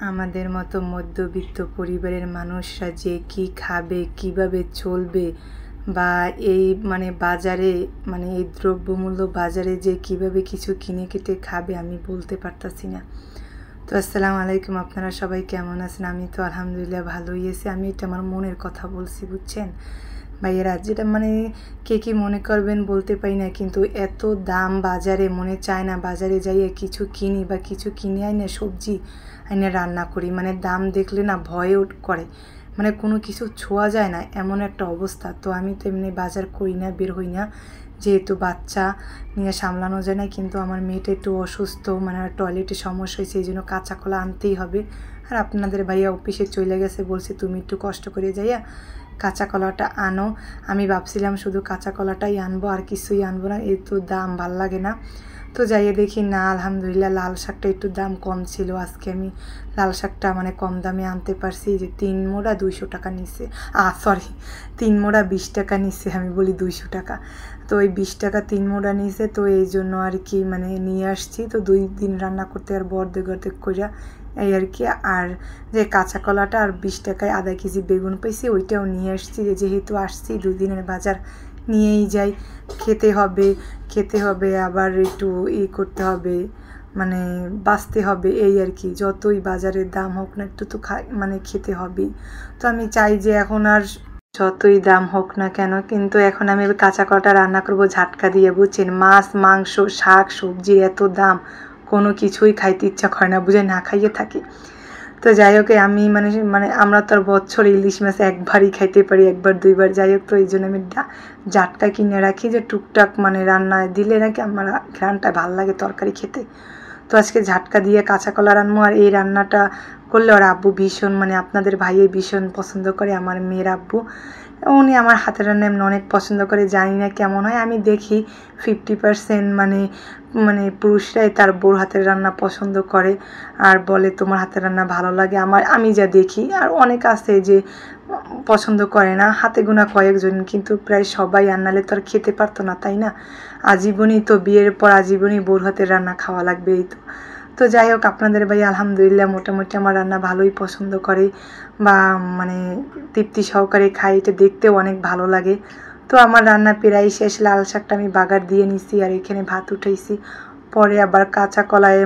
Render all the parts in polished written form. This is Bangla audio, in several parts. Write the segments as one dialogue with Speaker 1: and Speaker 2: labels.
Speaker 1: আমাদের মতো মধ্যবিত্ত পরিবারের মানুষরা যে কি খাবে, কিভাবে চলবে, বা এই বাজারে এই দ্রব্যমূল্য বাজারে যে কিভাবে কিছু কিনে কেটে খাবে আমি বলতে পারতাছি না। তো আসসালামু আলাইকুম, আপনারা সবাই কেমন আছেন? আমি তো আলহামদুলিল্লাহ ভালোই আছি। আমি এটা আমার মনের কথা বলছি, বুঝছেন ভাইয়েরা? যেটা কে কী মনে করবেন বলতে পারি না, কিন্তু এত দাম বাজারে, মনে চায় না বাজারে যাইয়ে কিছু কিনি বা কিছু কিনে আইনে সবজি আইনে রান্না করি। দাম দেখলে না ভয়ে করে, কোনো কিছু ছোঁয়া যায় না, এমন একটা অবস্থা। তো আমি তো এমনি বাজার করি না, বের হই না, যেহেতু বাচ্চা নিয়ে সামলানো যায় না। কিন্তু আমার মেয়েটা একটু অসুস্থ, টয়লেটে সমস্যা হয়েছে, এই জন্য কাঁচা কলা আনতেই হবে। আর আপনাদের ভাইয়া অফিসে চলে গেছে, বলছে তুমি একটু কষ্ট করে যাইয়া কাঁচা কলাটা আনো। আমি ভাবছিলাম শুধু কাঁচা কলাটাই আনবো, আর কিছুই আনবো না, এই তো দাম ভাল লাগে না। তো যাইয়ে দেখি না, আলহামদুলিল্লাহ লাল শাকটা একটু দাম কম ছিল। আজকে আমি লাল শাকটা কম দামে আনতে পারছি, যে 3 মোড়া 200 টাকা নিচ্ছে। সরি, 3 মোড়া 20 টাকা নিচ্ছে, আমি বলি 200 টাকা। তো ওই 20 টাকা 3 মোড়া নিছে, তো এই জন্য আর কি নিয়ে আসছি। তো 2 দিন রান্না করতে আর অর্ধেক কইরা এই আর কি। আর যে কাঁচা কলাটা আর 20 টাকায় আধা কেজি বেগুন পাইছি, ওইটাও নিয়ে আসছি। যেহেতু আসছি 2 দিনের বাজার নিয়েই যাই, খেতে হবে আবার একটু করতে হবে, বাঁচতে হবে, এই আর কি। যতই বাজারের দাম হোক না, একটু তো খেতে হবেই। তো আমি চাই যে এখন আর যতই দাম হোক না কেন, কিন্তু এখন আমি কাঁচা কলাটা রান্না করব ঝাটকা দিয়ে, বুঝছেন? মাছ, মাংস, শাক সবজির এত দাম, কোনো কিছুই খাইতে ইচ্ছা করে না, বুঝে না খাইয়ে থাকি। তো যাই হোক, আমি আমরা তো আর বছর ইলিশ মাছ একবারই খাইতে পারি, একবার দুইবার। যাই হোক, তো এই জন্য আমি জাটকা কিনে রাখি, যে টুকটাক রান্নায় দিলে নাকি আমার ঘ্রাণটা ভাল লাগে তরকারি খেতে। তো আজকে ঝাটকা দিয়ে কাঁচা কলা রান্না। আর এই রান্নাটা করলে ওর আব্বু ভীষণ, আপনাদের ভাইয়ে ভীষণ পছন্দ করে, আমার মেয়ের আব্বু। উনি আমার হাতের রান্না এমনি অনেক পছন্দ করে, জানি না কেমন হয়। আমি দেখি 50% পুরুষরাই তার বউর হাতের রান্না পছন্দ করে আর বলে তোমার হাতের রান্না ভালো লাগে। আমি যা দেখি, আর অনেক আছে যে পছন্দ করে না, হাতে গোনা কয়েকজন, কিন্তু প্রায় সবাই। আনালে তো আর খেতে পারতো না, তাই না? আজীবনই তো, বিয়ের পর আজীবনই বউর হাতের রান্না খাওয়া লাগবে, এই তো। তো যাই হোক, আপনাদের ভাই আলহামদুলিল্লাহ মোটামুটি আমার রান্না ভালোই পছন্দ করে, বা তৃপ্তি সহকারে খাই, এটা দেখতেও অনেক ভালো লাগে। তো আমার রান্না প্রায় শেষ। লাল শাকটা আমি বাগার দিয়ে নিছি, আর এখানে ভাত উঠাইছি। পরে আবার কাঁচা কলায়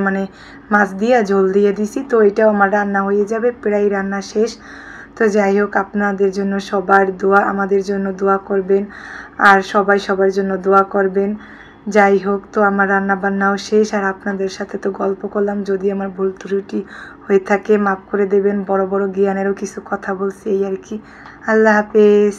Speaker 1: মাছ দিয়ে ঝোল দিয়ে দিছি। তো এটাও আমার রান্না হয়ে যাবে, প্রায় রান্না শেষ। তো যাই হোক, আপনাদের জন্য সবার দোয়া, আমাদের জন্য দোয়া করবেন, আর সবাই সবার জন্য দোয়া করবেন। যাই হোক, তো আমার রান্না বান্নাও শেষ, আর আপনাদের সাথে তো গল্প করলাম। যদি আমার ভুল ত্রুটি হয়ে থাকে মাফ করে দেবেন, বড় বড় জ্ঞানেরও কিছু কথা বলছি, এই আর কি। আল্লাহ হাফেজ।